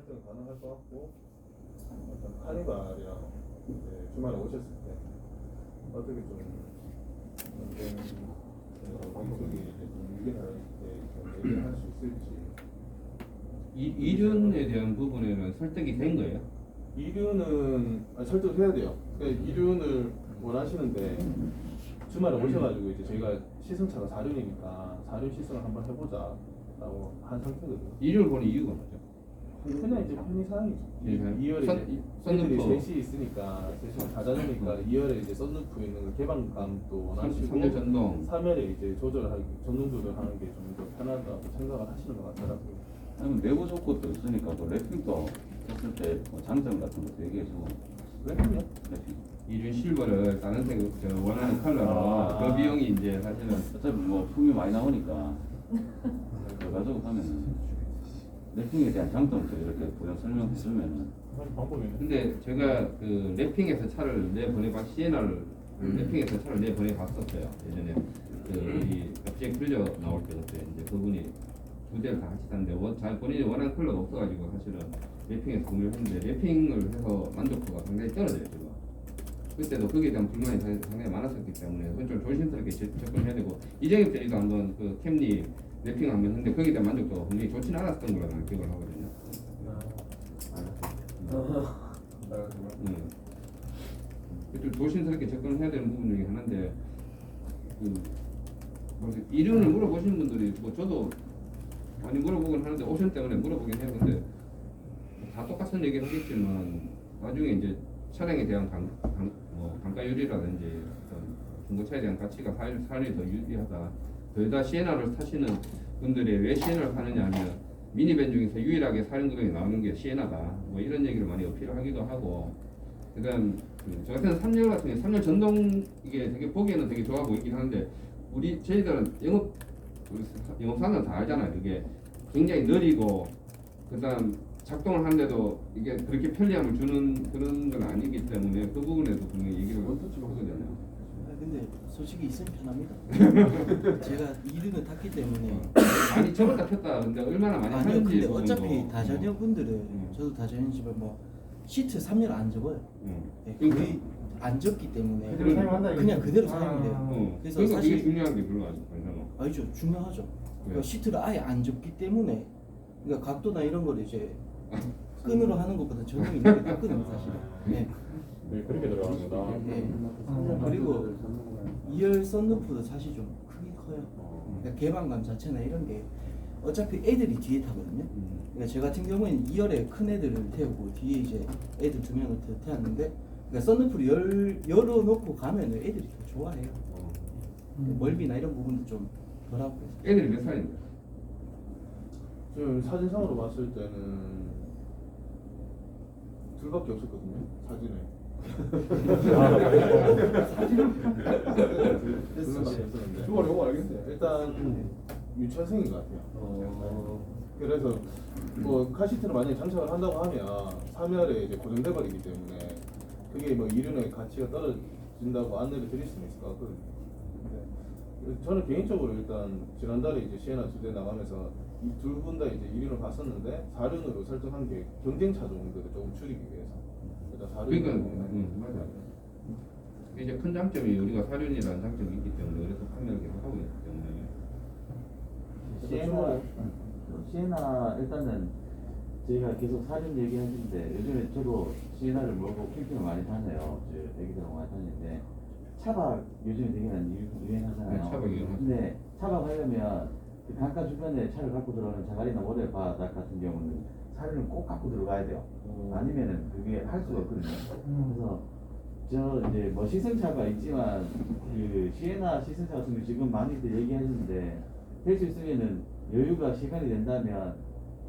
설정 가능할 것 같고, 어떤 카니발이랑 이제 주말에 오셨을 때 어떻게 좀 방송이 좀 유기할 때좀 얘기를 할 수 있을지. 이륜에 대한 부분에는 설득이 된 거예요? 이륜은 설득을 해야 돼요. 그러니까 이륜을 원하시는데 주말에 오셔가지고 이제 저희가 시승차가 4륜이니까 4륜 시승을 한번 해보자라고 한 상태거든요. 이륜을 보는 이유가 뭐죠? 그냥 이제 편의사항이죠. 편의사항? 2열에 애들이 썬루프. 셋이 있으니까 셋이 다자녀니까 2열에 이제 썬루프 있는 거 개방감도 원하시고 3열 전동. 3열에 이제 조절하기 전동 조절하는 게 좀 더 편하다고 생각을 하시는 것 같더라고요. 아니 내부 조건도 있으니까 그 랩핑도 했을 때 뭐 장점 같은 것도 얘기해주고. 랩핑이요? 랩핑. 이륜 실버를 다른 색 원하는 컬러로 그 비용이 이제 사실은 어차피 뭐 품이 많이 나오니까 그거 가지고 가면은 랩핑에 대한 장점도 이렇게 그냥 설명해주면은. 방법이 있네. 근데 제가 그 랩핑에서 차를 내보내봤 시에나를 랩핑에서 차를 내보내봤었어요. 예전에 이 갑자기 끌려 나올 때 그때 이제 그분이 두 대를 다 하시던데 본인이 원하는 컬러가 없어가지고 사실은 랩핑에서 구매를 했는데 랩핑을 해서 만족도가 상당히 떨어져요 지금. 그때도 거기에 대한 불만이 상당히 많았었기 때문에 그건 좀 조심스럽게 접근해야 되고 이정엽 대리도 한번 그 캠리 랩핑 한번 했는데 거기에 대한 만족도가 굉장히 좋지는 않았던 걸로 나는 기억을 하거든요. 좀 조심스럽게 접근을 해야 되는 부분 중에 하나인데 이륜을 물어보시는 분들이 뭐 저도 많이 물어보긴 하는데 옵션 때문에 물어보긴 해요. 근데 다 똑같은 얘기를 하겠지만 나중에 이제 차량에 대한 단가율이라든지 어떤 중고차에 대한 가치가 사실이 더 유리하다. 더에다 시에나를 타시는 분들이 왜 시에나를 타느냐 하면 미니밴 중에서 유일하게 사륜구동이 나오는 게 시에나다. 뭐 이런 얘기를 많이 어필하기도 하고, 그다음 저 같은 3열 같은 경우 3열 전동 이게 되게 보기에는 되게 좋아 보이긴 하는데 저희들은 영업사는 다 알잖아요. 이게 굉장히 느리고 그다음 작동을 하는데도 이게 그렇게 편리함을 주는 그런 건 아니기 때문에 그 부분에도 분명히 얘기를 하거든요. 근데 솔직히 있으면 편합니다. 제가 이륜을 탔기 때문에. 아니 저번다 폈다 근데 얼마나 많이 아니요, 하는지 근데 어차피 부분도. 다자녀분들은 저도 다자녀지만 뭐 시트 3열 안 접어요. 네, 그러니까. 거의 안 접기 때문에 그대로 사용한다, 그냥 이거죠? 그대로 사용이 돼요. 그래서 그러니까 사실 이게 중요한 게 별로 아니잖아. 아니죠, 중요하죠. 그러니까 시트를 아예 안 접기 때문에 그러니까 각도나 이런 걸 이제 끈으로 하는 것보다 전동이 있는 게 낫거든요, 사실. 네. 네, 그렇게 들어가는 거다. 네. 그리고 2열 썬루프도 사실 좀 크긴 커요. 그러니까 개방감 자체나 이런 게 어차피 애들이 뒤에 타거든요. 그러니까 저 같은 경우에는 2열에 큰 애들을 태우고 뒤에 이제 애들 2명을 태웠는데, 그러니까 썬루프를 열어놓고 가면은 애들이 더 좋아해요. 멀미나 이런 부분도 좀 덜하고. 애들이 몇 살인데? 지금 사진상으로 봤을 때는 둘밖에 없었거든요. 사진에. 둘밖에 없었는데. 이거 알겠어요. 일단 유치원생인 것 같아요. 그래서 뭐 카시트를 만약에 장착을 한다고 하면 3열에 이제 고정돼 버리기 때문에 그게 뭐 이륜의 가치가 떨어진다고 안내를 드릴 수는 있을 것 같거든요. 근데 저는 개인적으로 일단 지난달에 이제 시에나 2대 나가면서 둘 분 다 이제 1륜을 봤었는데 4륜으로 설정한 게 경쟁 차종들을 조금 줄이기 위해서. 일단 4륜. 그러니까 맞아. 이제 큰 장점이 우리가 사륜이라는 장점이 있기 때문에 그래서 판매를 계속 하고 있기 때문에. 시에나 일단은 저희가 계속 사륜 얘기하시는데 요즘에 저도 시에나를 몰고 캠핑을 많이 다녀요. 애기들하고 많이 다니는데 차박 요즘에 되게 유행하잖아요. 네, 차박 유행하죠. 근데 차박하려면 그 강가 주변에 차를 갖고 들어가는 자갈이나 모래바닥 같은 경우는 사륜을 꼭 갖고 들어가야 돼요. 아니면은 그게 할 수가 없거든요. 그래서 저 이제 뭐 시승차가 있지만 그 시에나 시승차 같은 거 지금 많이들 얘기하시는데 될 수 있으면은 여유가 시간이 된다면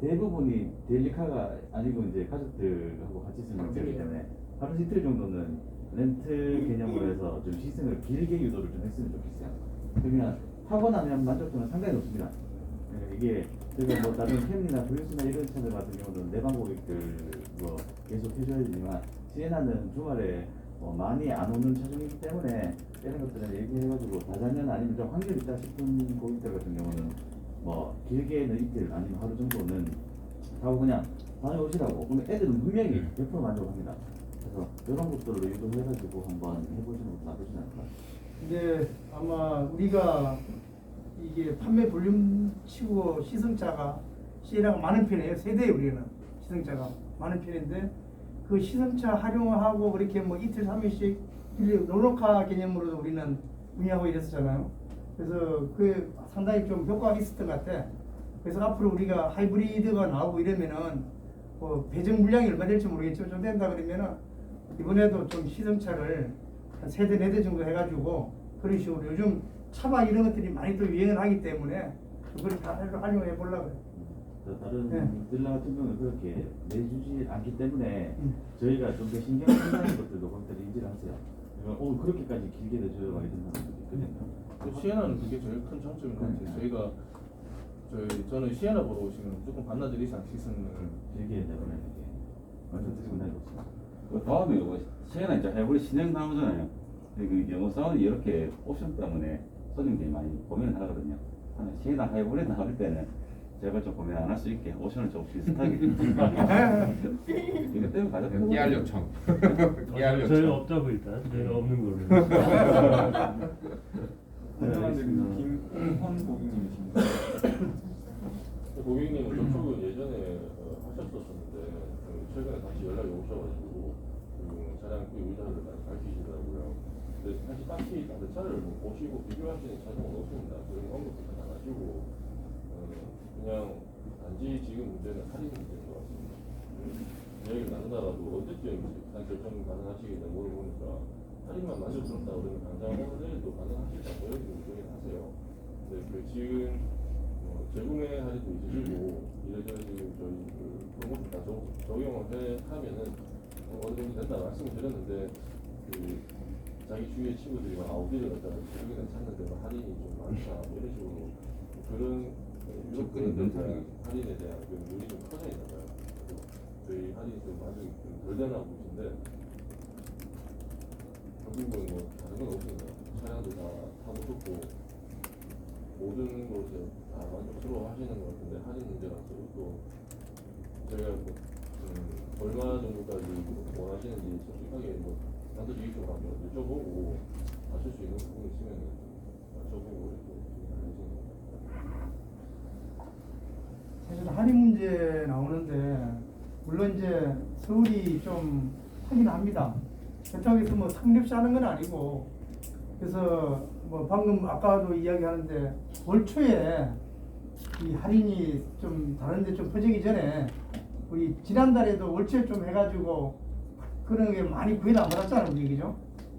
대부분이 데일리카가 아니고 이제 가족들하고 같이 쓰는 목적이기 때문에 하루 이틀 정도는 렌트 개념으로 해서 좀 시승을 길게 유도를 좀 했으면 좋겠어요. 그러면 타고 나면 만족도는 상당히 높습니다. 이게 저희가 뭐 다른 캠리나 브리스나 이런 차들 같은 경우는 내방 고객들 뭐 계속 해줘야 되지만 시에나는 주말에 많이 안 오는 차종이기 때문에 이런 것들은 얘기해가지고 다자년 아니면 좀 확률 있다 싶은 고객들 같은 경우는 뭐 길게는 이틀 아니면 하루 정도는 하고 그냥 다녀오시라고. 그러면 애들은 분명히 100% 만족합니다. 그래서 이런 것들로 유도해가지고 한번 해보시는 것도 나쁘지 않을 것 같아요. 근데 아마 우리가 이게 판매 볼륨 치고 시승차가 시에라가 많은 편이에요. 세대에 우리는 시승차가 많은 편인데 그 시승차 활용하고 그렇게 뭐 이틀 3일씩 롤러카 개념으로도 우리는 운영하고 이랬었잖아요. 그래서 그 상당히 좀 효과가 있었던 것 같아. 그래서 앞으로 우리가 하이브리드가 나오고 이러면은 뭐 배정 물량이 얼마 될지 모르겠지만 좀 된다 그러면은 이번에도 좀 시승차를 한 3대 4대 정도 해가지고 그런 식으로 요즘 차박 이런 것들이 많이 또 유행을 하기 때문에 그걸 다 활용해 보려고 해요. 다른 네. 딜러 같은 경우는 그렇게 내주지 않기 때문에 음. 저희가 좀 더 신경 쓴다는 것들도 거기서 인지를 하세요. 그러니까 그렇게까지 길게 내줘요 막 이런 사람들이 있거든요. 시에나는 그게 제일 큰 장점인 것 같아요. 저희가 저는 시에나 보러 오시면 무조건 반나절 이상 시승을 길게 내보내는 게 완전 상당히 좋습니다. 그 다음에 뭐 시에나 이제 하이브리드 신형 나오잖아요. 그 영어 사운드 이렇게 옵션 때문에 손님들이 많이 고민을 하거든요. 시에나 하이브리드 나올 때는 제발 좀 고민 안 할 수 있게 옵션을 좀 비슷하게 이거 때문에 가장 큰 깨알 요청. 깨알 저희 요청. 없다고 일단 저희가 없는 걸로. 김헌 고객님이십니다. 고객님은 저쪽은 예전에 하셨었는데 최근에 다시 연락이 오셔가지고 차량 구입 의사를 많이 밝히시더라고요. 근데 사실 딱히 다른 차를 뭐 보시고 비교하시는 차종은 없습니다. 그런 언급도 잘 안 하시고 그냥 단지 지금 문제는 할인 문제인 것 같습니다. 이야기를 나누다가도 언제쯤 산 결정 가능하시겠냐 물어보니까 할인만 만족스럽다 그러면 당장 오늘도 가능하실까 뭐 이런 의견을 하세요. 근데 지금 재구매 할인도 있으시고 이래저래 지금 저희 프로모션 다 적용을 하면은 어느 정도 된다 말씀을 드렸는데 자기 주위의 친구들이 막 아우디를 갖다가 최근에 찾는데 막 할인이 좀 많다 뭐 이런 식으로 그런 접근이 능사하게. 할인에 대한 그 눈이 좀 커져 있나 봐요. 그래서 저희 할인이 좀 만족이 덜 되나 보신데 결국은 뭐 다른 건 없습니다. 차량도 다 타고 좋고 모든 것에 다 만족스러워 하시는 것 같은데 할인 문제라서 또 제가 뭐, 얼마 정도까지 원하시는지 솔직하게 뭐 단도직입적으로 한번 여쭤보고 맞출 수 있는 부분이 있으면 맞춰보고 이렇게 알려주시는 것 같아요. 사실 할인 문제 나오는데 물론 이제 서울이 좀 하긴 합니다. 그렇다고 해서 뭐 상립시 하는 건 아니고 그래서 뭐 방금 아까도 이야기하는데 올 초에 이 할인이 좀 다른데 좀 퍼지기 전에 우리 지난달에도 올 초에 좀 해가지고 그런 게 많이 구애를 안 받았잖아요, 우리 그죠?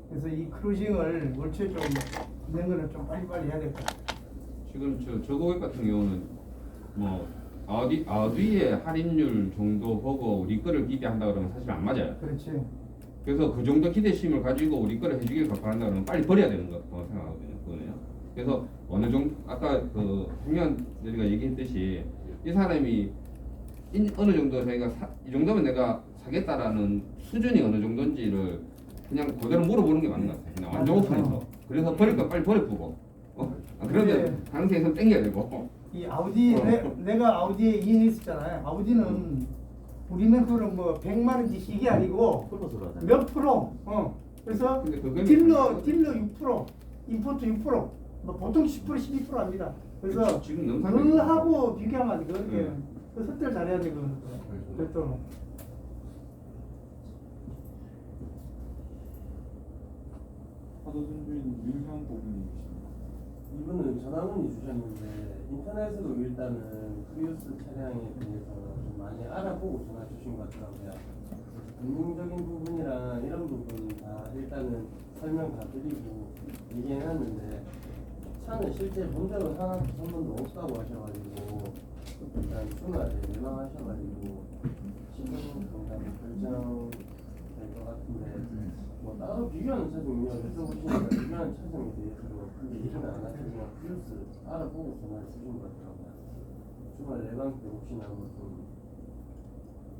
그래서 이 크루징을 올 초에 좀 있는 거는 좀 빨리빨리 해야 될 것 같아요. 지금 저 고객 같은 경우는 뭐 아우디의 할인율 정도 보고 우리 거를 기대한다 그러면 사실 안 맞아요. 그렇지. 그래서 그 정도 기대심을 가지고 우리 거를 해주길 바란다 그러면 빨리 버려야 되는 거라고 생각하거든요. 그래서 어느 정도 아까 그 청년 저희가 얘기했듯이 이 사람이 어느 정도 저희가 이 정도면 내가 사겠다라는 수준이 어느 정도인지를 그냥 그대로 물어보는 게 맞는 것 같아요. 그냥 완전 오픈해서. 그래서 버릴 거 빨리 버려두고. 그러면 당시에서 땡겨야 되고. 이 아우디 내가 아우디에 2년 있었잖아요. 아우디는 우리는 그런 뭐 100만 원씩 이게 아니고 플러스로 하잖아요. 몇 프로. 그래서 근데 그거는 딜러 6%, 임포트 6%, 뭐 보통 10% 12% 합니다. 그래서 지금 영상이 그하고 비교하면 안 돼. 그게 네. 그 섭대를 잘해야 돼 그거는. 그랬더니 하도순 주인 윤형 고객님이십니다. 이분은 전화문의 주셨는데 인터넷으로 일단은 프리우스 차량에 대해서 좀 많이 알아보고 전화 주신 것 같더라고요. 금융적인 부분이랑 이런 부분 다 일단은 설명 다 드리고 얘기해놨는데 차는 실제 본 적은 하나도 한 번도 없다고 하셔가지고 일단 주말에 예망하셔가지고 지금 당장 결정될 것 같은데 뭐 따로 비교하는 차종이요. 여쭤보시니까 비교하는 차종에 대해서 크게 얘기는 안 하시지만 플러스 알아보고 전화를 주신 것 같더라고요. 주말 예방 때 혹시나 좀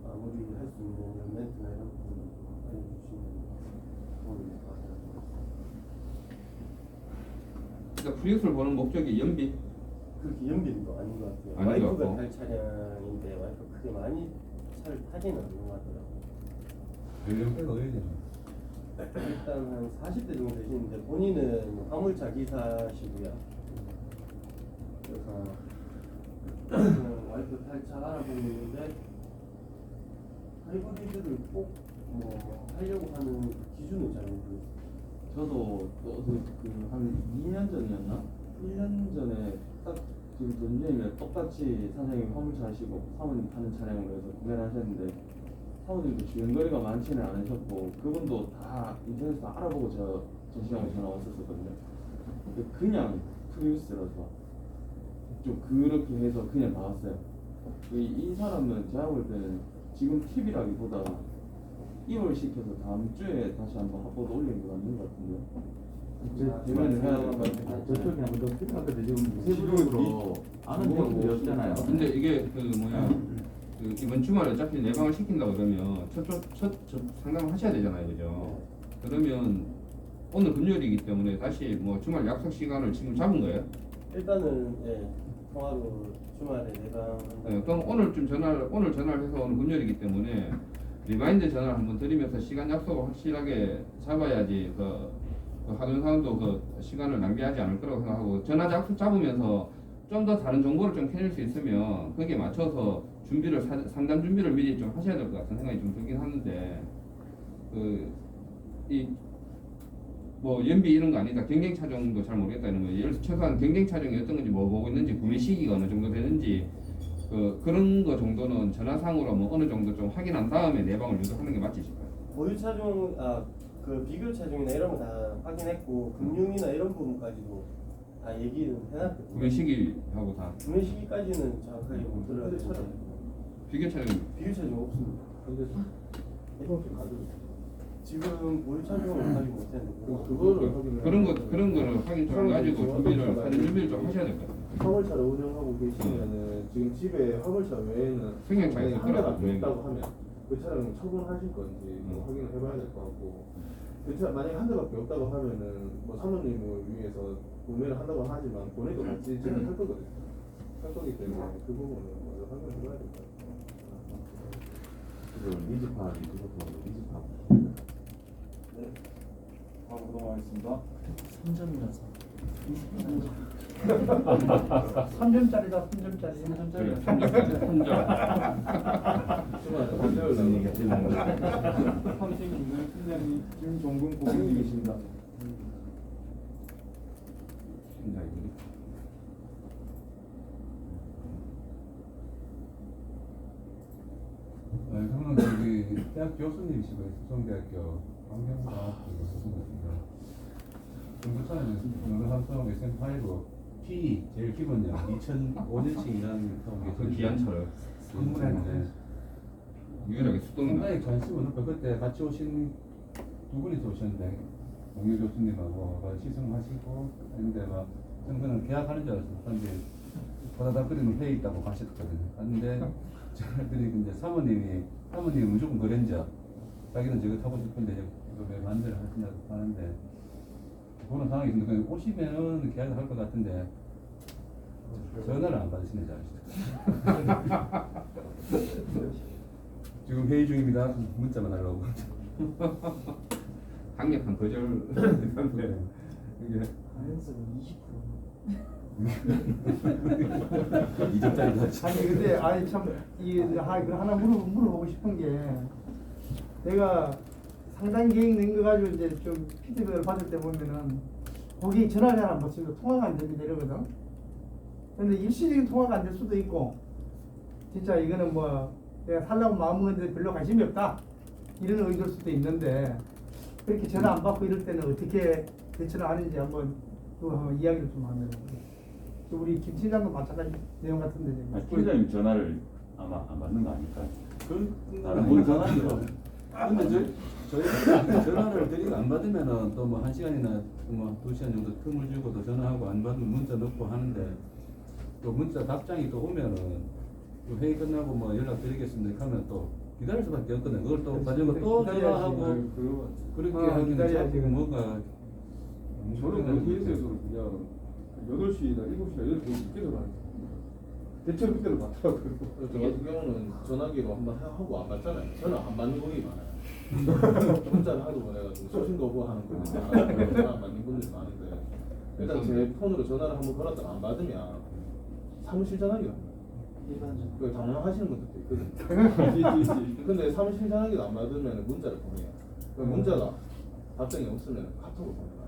마무리 할 수 있는 이런 멘트나 이런 부분을 좀 알려주시면 도움이 될 것 같아요. 그러니까 프리우스를 보는 목적이 연비. 그렇게 연비도 아닌 것 같아요. 아닌 것 와이프가 같고. 탈 차량인데 와이프 크게 많이 차를 타지는 않는 것 같더라고요. 연령대가 어디 되나? 일단 한 40대 정도 되시는데 본인은 화물차 기사시고요. 그래서 와이프 탈 차 알아보고 있는데 하이브리드를 꼭 뭐 하려고 하는 기준은 잘 모르겠어요. 저도 한 2년 전이었나? 1년 전에 딱 지금 전주에 똑같이 사장님이 화물차 하시고 사모님 타는 차량으로 해서 구매를 하셨는데 사모님도 주행거리가 많지는 않으셨고 그분도 다 인터넷에서 알아보고 저 시간에 전화 왔었거든요. 근데 그냥 프리우스라서 좀 그렇게 해서 그냥 나왔어요. 이 사람은 제가 볼 때는 지금 팁이라기보다 입을 시켜서 다음 주에 다시 한번 합보도 올리는 게 맞는 것 같은데요. 대면을 해야 될 것 같아요. 저쪽에 한번 더 필요한데 지금 세부적으로 아는 경우도 없잖아요. 근데 이게 이번 주말에 어차피 내방을 시킨다고 그러면 첫 상담을 하셔야 되잖아요, 그죠? 그러면 오늘 금요일이기 때문에 다시 뭐 주말 약속 시간을 지금 잡은 거예요? 일단은 통화로 주말에 내가 그럼 오늘 전화를 해서 오늘 금요일이기 때문에 리마인드 전화를 한번 드리면서 시간 약속을 확실하게 잡아야지 그 하던 사람도 그 시간을 낭비하지 않을 거라고 생각하고 전화 약속 잡으면서 좀 더 다른 정보를 좀 캐낼 수 있으면 거기에 맞춰서 상담 준비를 미리 좀 하셔야 될 것 같은 생각이 좀 들긴 하는데 뭐 연비 이런 거 아니다 경쟁 차종도 잘 모르겠다 이런 거 예를 들어 최소한 경쟁 차종이 어떤 건지 뭐 보고 있는지 구매 시기가 어느 정도 되는지 그런 거 정도는 전화상으로 뭐 어느 정도 좀 확인한 다음에 내방을 유도하는 게 맞지 싶어요. 보유 차종 그 비교 차종이나 이런 거 다 확인했고 금융이나 이런 부분까지도 다 얘기를 해놨거든요. 구매 시기하고 다 구매 시기까지는 정확하게 못 들어야 되는데 비교 차종 비교 차종 없습니다. 근데 이동식 가지고 지금 보유 차종을 확인 못했는데 그거를 확인을 그런 거를 확인 좀 해가지고 사전 준비를 좀 하셔야 될 것 같아요. 화물차를 운영하고 계시면은 지금 집에 화물차 외에는 승용차가 만약에 있을 한 거라고 대밖에 없다고 하면 그 차량을 처분하실 건지 뭐 확인을 해봐야 될 것 같고 그 차 만약에 한 대밖에 없다고 하면은 뭐 사모님을 위해서 구매를 한다고 하지만 본인도 같이 진행할 거거든요. 할 거기 때문에 그 부분은 먼저 확인을 해봐야 될 것 같아요. 그 리즈 파악이 그것도 리즈 파악. 바로 넘어가겠습니다. 3점이라서 3점짜리다 3점짜리. 선생님은 팀장님 김종근 고객님이십니다. 저는 저기 대학 교수님이시고요. 수성대학교 환경과학부 교수님이십니다. 중부차는 영상수업 SM5 P 제일 기본형 2005년식이라는 그 기한철 선물했는데 유일하게 수동이 상당히 관심은 없고 그때 같이 오신 두 분이서 오셨는데 공유 교수님하고 시승하시고 했는데 막 저는 그냥 계약하는 줄 알았어요. 근데 보다다 그리는 회의 있다고 가셨거든요. 갔는데 저희들이 이제 사모님이 무조건 그랜저 자기는 저거 타고 싶은데 이거 왜 반대를 하시냐고 하는데 그런 상황이 있는데 그냥 오시면은 계약을 할 것 같은데 전화를 안 받으시는 줄 아시죠? 지금 회의 중입니다. 문자만 하려고. 강력한 거절 이게 가능성은 2점짜리 아니 근데 하나 물어보고 싶은 게 내가 상당 계획 낸 거 가지고 이제 좀 피드백을 받을 때 보면은 거기 전화를 잘 안 받습니다. 통화가 안 됩니다 이러거든. 근데 일시적인 통화가 안 될 수도 있고 진짜 이거는 뭐 내가 살라고 마음먹었는데 별로 관심이 없다 이런 의도일 수도 있는데 그렇게 전화 안 받고 이럴 때는 어떻게 대처를 하는지 한번 이야기를 좀 하면 우리 김 팀장도 마찬가지 내용 같은데 지금. 팀장님 전화를 아마 안 받는 거 아닐까요? 다른 분 전화죠. 근데 저희 전화를 드리고 안 받으면은 또 뭐 1시간이나 뭐 2시간 정도 틈을 주고 또 전화하고 안 받으면 문자 넣고 하는데 또 문자 답장이 또 오면은 또 회의 끝나고 뭐 연락 드리겠습니다 하면 또 기다릴 수밖에 없거든요. 그걸 또 가지고 또 전화하고 그렇게 하기는 자꾸 뭔가 저는 그 회의에서 그냥 8시나 7시나 8시 늦게 전화했어요. 대체로 그때는 받더라고요. 저 같은 경우는 전화기로 한번 하고 안 받잖아요. 전화 안 받는 분이 많아요. 문자를 하도 보내가지고 소신 거부하는 분들 전화 안 받는 분들이 많은데 일단 제 폰으로 전화를 한번 걸었다가 안 받으면 사무실 전화기가 일반적. 그 당황하시는 분들도 있거든요. 근데 사무실 전화기도 안 받으면 문자를 보내요. 그 문자가 답장이 없으면 카톡으로 보내요.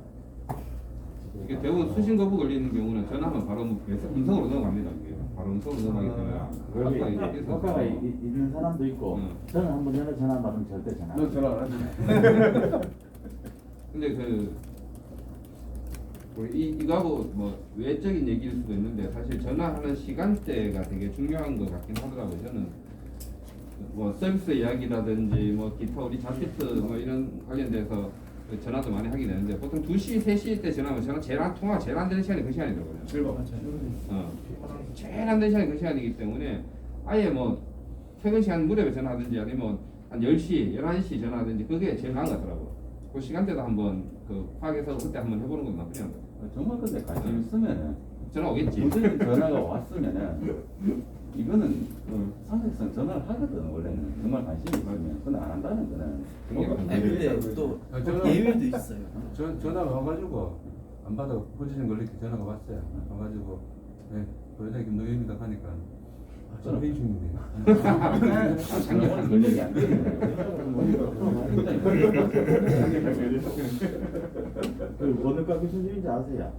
이게 대부분 수신 거부 걸리는 경우는 전화하면 바로 음성으로 넘어갑니다. 이게 바로 음성으로 넘어가기 때문에 아까 이제 효과가 있는 사람도 있고 저는 한번 전화 받으면 절대 전화. 넌 전화 안 하지. 근데 이거하고 뭐 외적인 얘기일 수도 있는데 사실 전화하는 시간대가 되게 중요한 것 같긴 하더라고요. 저는 뭐 서비스 이야기라든지 뭐 기타 우리 자피트 뭐 이런 관련돼서 전화도 많이 하게 되는데 보통 2시, 3시 때 전화하면 통화가 제일 안 되는 시간이 그 시간이더라고요. 제일 막 제일 안 되는 시간이 그 시간이기 때문에 아예 뭐 퇴근 시간 무렵에 전화하든지 아니면 한 10시, 11시 전화하든지 그게 제일 나은 것 같더라고요. 그 시간대도 한번 파악해서 그때 한번 해보는 건 나쁘지 않아요. 정말 근데 관심 있으면은 전화 오겠지. 무슨 전화가 왔으면은 이거는 사실상 전화를 하거든 원래는 정말 관심이 있으면 근데 안 한다는 거는 아니 근데 또 저는- 예외도 있어요. 전화가 와가지고 안 받아 포지션 걸릴 때 전화가 왔어요. 와가지고 네, 부회장 김동현입니다 하니까 저는 회의 중인데. 장난은 그런 얘기 안 그 어느 과교 수준인지 아세요?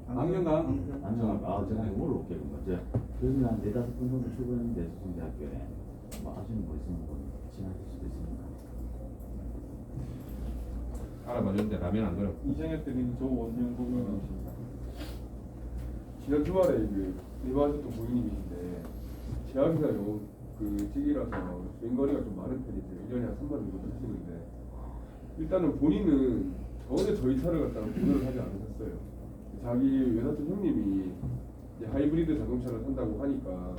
안경강. 안정학. 제가 물어볼게요. 요즘 한 4-5분 정도 출근했는데 수성대학교에 뭐 아시는 분 있으면 지나실 수도 있습니다. 알아봐주는데 라면 안 그래. 이정혁 대리님 저 원영 고객님이십니다. 지난 주말에 그 입원하셨던 고객님이신데 제약회사 그 직이라서 주행거리가 좀 많은 편이세요. 1년에 한 3만 정도 하시는데 일단은 본인은 전혀 저희 차를 갖다가 구매를 하지 않으셨어요. 자기 외사촌 형님이 이제 하이브리드 자동차를 산다고 하니까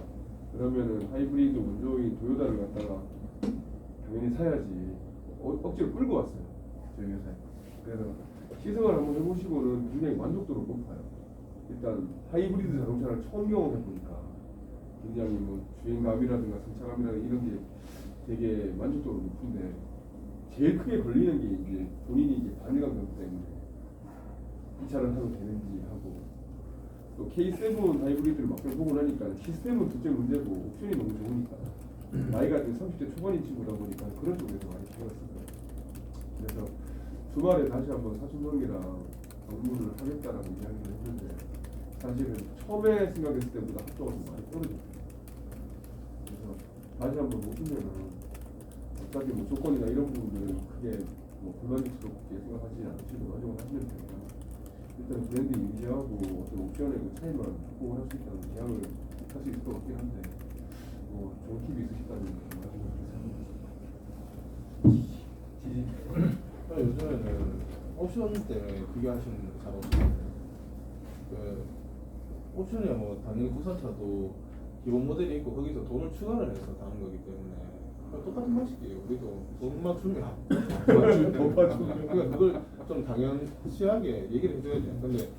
그러면은 하이브리드 원조인 도요타를 갖다가 당연히 사야지 억지로 끌고 왔어요. 저희 회사에. 그래서 시승을 한번 해보시고는 굉장히 만족도가 높아요. 일단 하이브리드 자동차를 처음 경험해보니까 굉장히 뭐 주행감이라든가 승차감이라든가 이런 게 되게 만족도가 높은데 제일 크게 걸리는 게 이제 본인이 이제 반려감정 때문에 이 차를 타도 되는지 하고 또 K7 하이브리드를 막상 보고 나니까 시스템은 둘째 문제고 옵션이 너무 좋으니까 나이가 이제 30대 초반인 친구다 보니까 그런 쪽에서 많이 배웠어요. 그래서 주말에 다시 한번 사촌형이랑 방문을 하겠다라고 이야기를 했는데 사실은 처음에 생각했을 때보다 합도가 좀 많이 떨어졌어요. 그래서 다시 한번 오시면은 어차피 뭐 조건이나 이런 부분들은 크게 뭐 불만족스럽게 생각하지 않으시고 가지고 하시면 되니까 일단 브랜드 유지하고 어떤 옵션의 그 차이만 확보할 수 있다는 계약을 할 수 있을 것 같긴 한데 뭐 좋은 팁이 있으시다면 가지고 요즘에는 옵션 때문에 비교하시는 분들 잘 없어요. 그 옵션이야 뭐 당연히 국산차도 기본 모델이 있고 거기서 돈을 추가를 해서 다는 거기 때문에 똑같은 방식이에요. 우리도 돈만 주면 그러니까 그걸 좀 당연시하게 얘기를 해줘야 돼요. 근데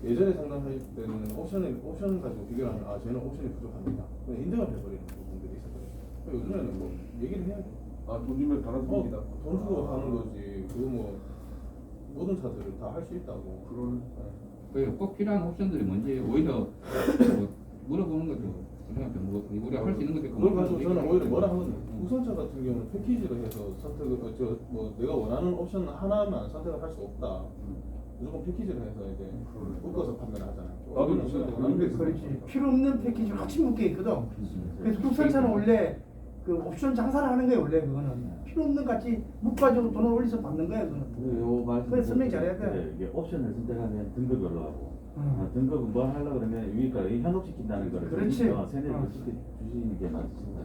예전에 상담할 때는 옵션 가지고 비교를 하면 쟤는 옵션이 부족합니다. 그냥 인정을 해버리는 부분들이 있었거든요. 요즘에는 뭐 얘기를 해야 돼요. 돈 주면 달아줍니다. 돈 주고 하는 거지. 그거 뭐 모든 차들을 다 할 수 있다고. 꼭 필요한 옵션들이 뭔지 오히려 뭐 물어보는 것도 우리가 할 수 있는 것도 그걸 가지고 저는 오히려 뭐라 하면 우선차 같은 경우는 패키지로 해서 선택을 뭐 내가 원하는 옵션 하나만 선택을 할 수 없다. 무조건 패키지로 해서 이제 묶어서 판매를 하잖아요. 나도 원하는 그렇지. 필요 없는 패키지를 같이 묶여 있거든. 그래서 국산차는 원래 그 옵션 장사를 하는 거예요. 원래 그거는 필요 없는 같이 묶어가지고 돈을 올려서 받는 거예요. 그거는. 그래 설명 잘해야 돼. 이게 옵션을 선택하면 등급별로 하고 등급은 뭘 하려고 그러면 위니까 현혹시킨다는 거를 그렇지. 세뇌를 시켜주시는 게 맞습니다.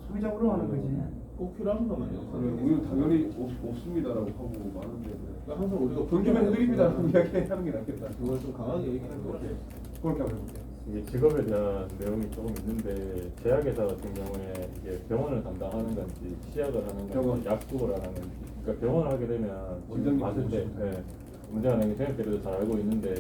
소비자로 하는 거지. 꼭 필요한 것만 우리는 당연히 없습니다라고 하고 많은데 항상 우리가 돈 주면 해드립니다라고 이야기하는 게 낫겠다. 그걸 좀 강하게 얘기를 해볼게요. 그렇게 한번 해볼게요. 이게 직업에 대한 내용이 조금 있는데 제약회사 같은 경우에 이게 병원을 담당하는 건지 시약을 하는 건지 약국을 하는 건지 그러니까 병원을 하게 되면 지금 봤을 때 문제가 되는 게 생각대로도 잘 알고 있는데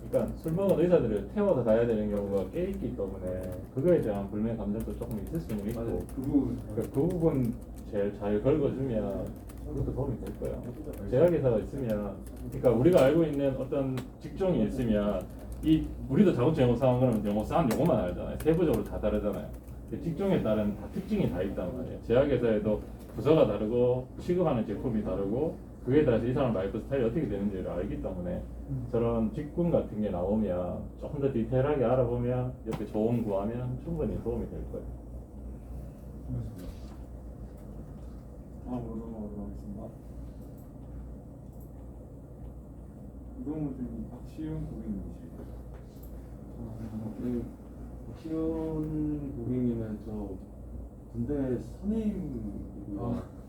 그러니까 술 먹은 의사들을 태워서 가야 되는 경우가 꽤 있기 때문에 그거에 대한 불매 감정도 조금 있을 수는 있고 맞아요. 그 부분. 그 부분 제일 잘 긁어주면 그것도 도움이 될 거예요. 제약회사가 있으면 그러니까 우리가 알고 있는 어떤 직종이 있으면 이 우리도 자동차 영업사원 그러면 영업사원 용어만 알잖아요. 세부적으로 다 다르잖아요. 그 직종에 따른 다 특징이 다 있단 말이에요. 제약회사에도 부서가 다르고 취급하는 제품이 다르고 그에 따라서 이 사람 라이프 스타일이 어떻게 되는지를 알기 때문에 저런 직군 같은 게 나오면 조금 더 디테일하게 알아보면 이렇게 조언 구하면 충분히 도움이 될 거예요. 다음으로 넘어가겠습니다. 이동훈 선생님, 박시윤 고객님이시죠? 네, 박시윤 고객님은 저 군대 선임이고요.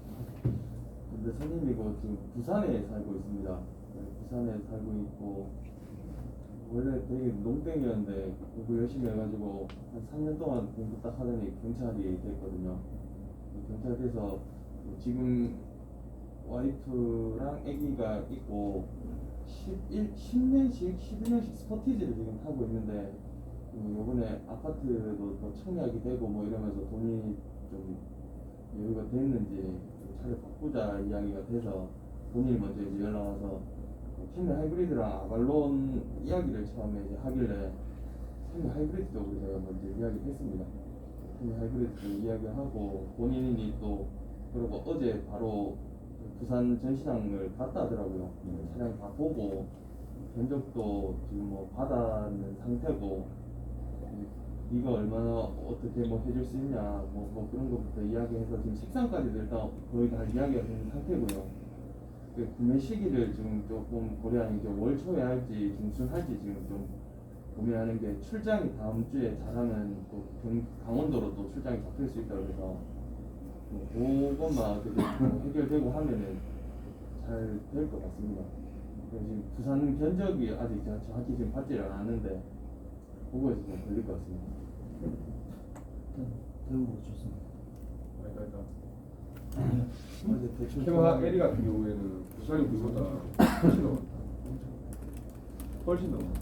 군대 선임이고 지금 부산에 살고 있습니다. 네, 부산에 살고 있고 원래 되게 농땡이였는데 공부 열심히 해가지고 한 3년 동안 공부 딱 하더니 경찰이 됐거든요. 경찰 돼서 지금 와이프랑 아기가 있고 10년씩 11년씩 스포티지를 지금 타고 있는데 요번에 아파트도 뭐 청약이 되고 뭐 이러면서 돈이 좀 여유가 됐는지 차를 바꾸자 이야기가 돼서 본인이 먼저 이제 연락 와서 캠리 하이브리드랑 아발론 이야기를 처음에 이제 하길래 캠리 하이브리드 쪽으로 제가 먼저 이야기를 했습니다. 캠리 하이브리드 이야기하고 본인이 또 그리고 어제 바로 부산 전시장을 갔다 하더라고요. 차량 다 보고 견적도 지금 뭐 받아는 상태고 네가 얼마나 어떻게 뭐 해줄 수 있냐 뭐 그런 것부터 이야기해서 지금 식상까지도 일단 거의 다 이야기가 된 상태고요. 그 구매 시기를 지금 조금 고려하는 게 월 초에 할지 중순 할지 지금 좀 고민하는 게 출장이 다음 주에 잘하면 또 강원도로 또 출장이 잡힐 수 있다고 해서 그것만 어떻게 해결되고 하면은 잘 될 것 같습니다. 지금 부산 견적이 아직 정확히 지금 받지를 않았는데 그거에서 좀 걸릴 것 같습니다. 배우고 좋습니다. 캐마 에리 같은 경우에는 부산이 우리보다 훨씬 넘었다. 훨씬 넘었다.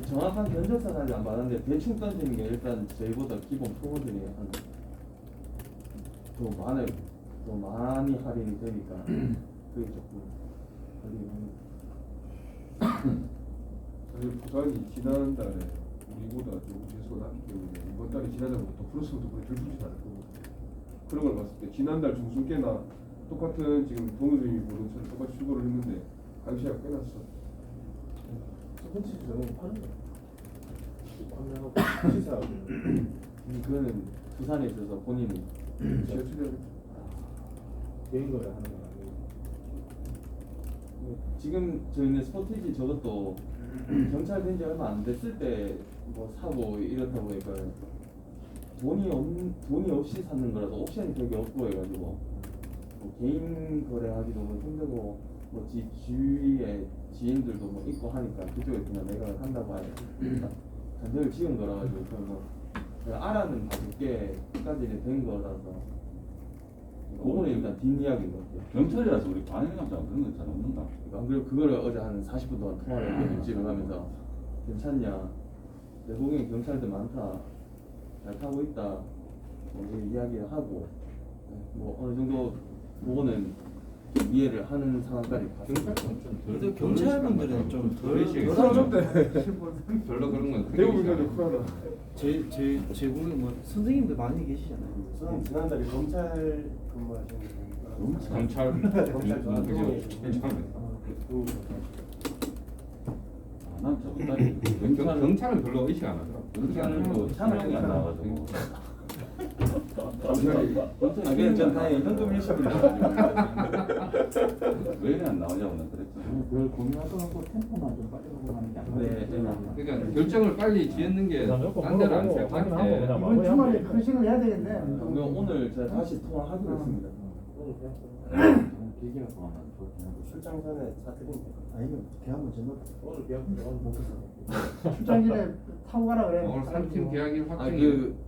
정확한 견적사는 아직 안 받았는데 대충 던지는 게 일단 저희보다 기본 초보들이 더 많아요. 더 많이 할인이 되니까 그게 조금 걸리긴 합니다. 사실 부산이 지난달에 우리보다 좀 재수가 낮기 때문에 이번 달에 지난달보다 더 플러스로 더 들풀지 않을 거고 그런 걸 봤을 때 지난달 중순께나 똑같은 지금 동우 선생님이 보는 차를 똑같이 출고를 했는데 가격 차이가 꽤 났어. 첫 번째 저는 파는 거예요. 판매하고 시사하고 그거는 부산에 있어서 본인이 지하철에 개인 거래 하는 건 아니고 지금 저희는 스포티지 저것도 경찰 된 지 얼마 안 됐을 때 뭐 사고 이렇다 보니까 돈이 없이 사는 거라서 옵션이 되게 없고 해가지고 뭐 개인 거래하기도 뭐 힘들고 뭐 주위에 지인들도 뭐 있고 하니까 그쪽에 그냥 내가 한다고 하니까 단적을 지은 거라가지고 그냥 뭐 내가 알아는 봐줄게까지는 된 거라서 그거는 일단 뒷이야기인 것 같아요. 경찰이라서 우리 반응감정 그런 건 잘 없는가? 안 그래도 그거를 어제 한 40분 동안 통화를 했거든요. 집에 가면서 괜찮냐? 내국에 경찰들 많다. 잘 타고 있다. 뭐 이야기를 하고 뭐 어느 정도 그거는 좀 이해를 하는 상황까지 갔습니다. 근데 경찰분들은 좀덜 별로 그런 건 크게 대구 있지 경찰도 않아요. 쿨하다. 제 고객 뭐 선생님들 많이 계시잖아요. 저는 지난달에 검찰 근무하시는 경찰 경찰 그게 괜찮아요. 난 저번달에 경찰은 별로 의식 안 하더라고. 경찰은 또 차량이 안 나와가지고 아 그냥 전 다행히 현금 일시불 왜 안 나오냐고 난 그랬죠. 그걸 고민하더라도 템포만 좀 빨리 하고 가는 게 안 네, 돼. 그러니까 결정을 빨리 짓는 게 딴 데는 안 생각할 때 이번 주말에 크로싱을 해야 되겠네. 그럼 오늘 제가 다시 통화하기로 했습니다. 길게 갖고 가면 좋긴 한데. 출장 전에 사드립니다. 아니면 걔한번 전화. 오늘 계약 못 했어. 출장길에 타고 가라 그래. 오늘 3팀 계약이 확정이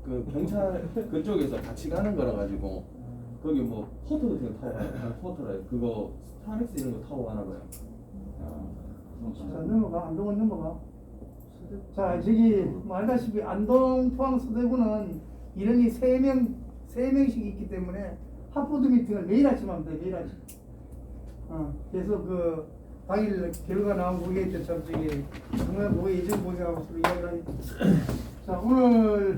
그 경찰 그쪽에서 같이 가는 거라 가지고 거기 뭐 포터 같은 거 타고 가요. 포터라 그거 스타렉스 이런 거 타고 가나 봐요. 자, 넘어가. 안동은 넘어가. 자, 저기 뭐 알다시피 안동, 포항, 서대구는 인원이 3명씩 있기 때문에 핫보드 미팅을 매일 아침 하면 돼. 매일 아침. 그래서 그 당일 결과 나온 거기에 대해서 저기 정말 뭐 예전 보기하고 서로 이야기를 하니까. 자, 오늘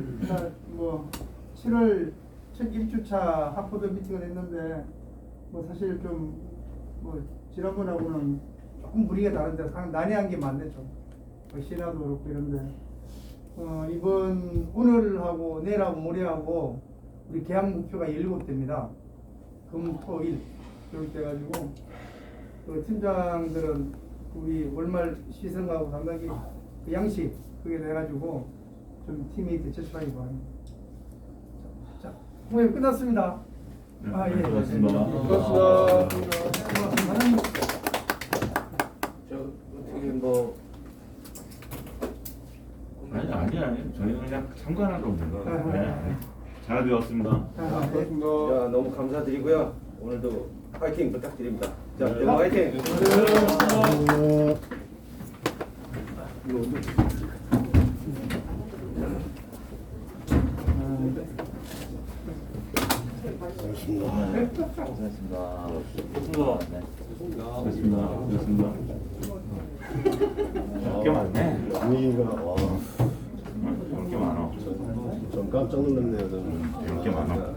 뭐 7월 첫 입주차 핫보드 미팅을 했는데 뭐 사실 좀 뭐 지난번하고는 조금 분위기가 다른데 난해한 게 많네 좀. 신화도 그렇고 이런데 이번 오늘하고 내일하고 모레하고 우리 계약 목표가 17대입니다. 금, 토, 일 이렇게 해가지고 그 팀장들은 우리 월말 시승하고 상당히 그 양식 그게 돼가지고 좀 팀이 대체출하기 바랍니다. 자, 모임 끝났습니다. 아, 예. 고맙습니다. 고맙습니다. 저 어떻게 뭐 아니 저희는 그냥 참관하러 온 거. 잘 되었습니다. 자, 너무 감사드리고요. 오늘도 파이팅 부탁드립니다. 자, 네. 대박 파이팅. 고생했습니다. 고맙습니다. 고맙습니다. 꽤 많네. 분위기가 와. 꽤 많아. 좀 깜짝 놀랐네요. 저는. 꽤 많아.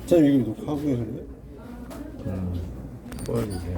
자, 이거 녹화하고 계신데? 보여주세요.